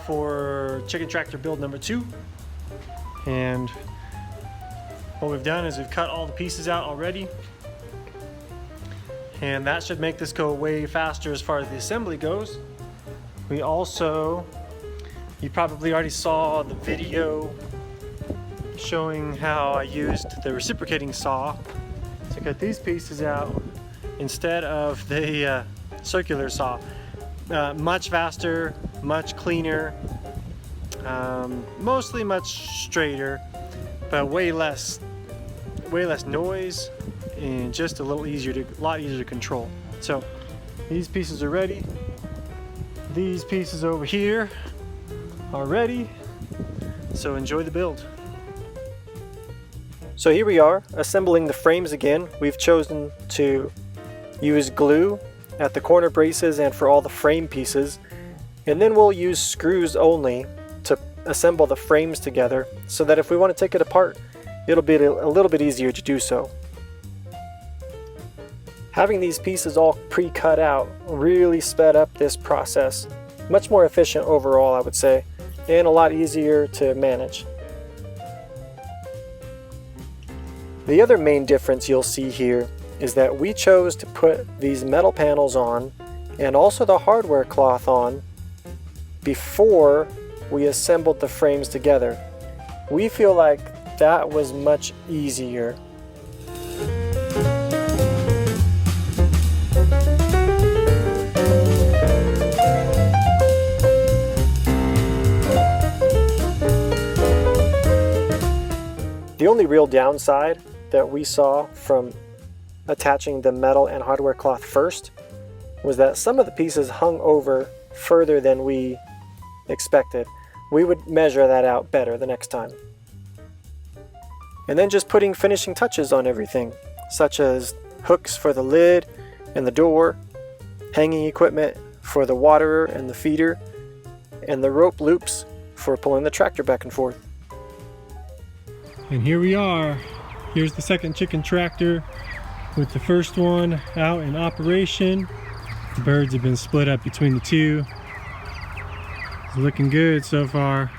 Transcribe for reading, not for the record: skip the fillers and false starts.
for chicken tractor build number 2. And what we've done is we've cut all the pieces out already. And that should make this go way faster as far as the assembly goes. We also, you probably already saw the video showing how I used the reciprocating saw to cut these pieces out instead of the circular saw. Much faster, much cleaner, mostly much straighter, but way less noise and just a lot easier to control. So these pieces are ready. These pieces over here are ready. So enjoy the build. So here we are assembling the frames again. We've chosen to use glue at the corner braces and for all the frame pieces, and then we'll use screws only to assemble the frames together so that if we want to take it apart, it'll be a little bit easier to do so. Having these pieces all pre-cut out really sped up this process. Much more efficient overall, I would say, and a lot easier to manage. The other main difference you'll see here is that we chose to put these metal panels on and also the hardware cloth on before we assembled the frames together. We feel like that was much easier. The only real downside that we saw from attaching the metal and hardware cloth first was that some of the pieces hung over further than we expected. We would measure that out better the next time. And then just putting finishing touches on everything, such as hooks for the lid and the door, hanging equipment for the waterer and the feeder, and the rope loops for pulling the tractor back and forth. And here we are. Here's the second chicken tractor with the first one out in operation. The birds have been split up between the two. It's looking good so far.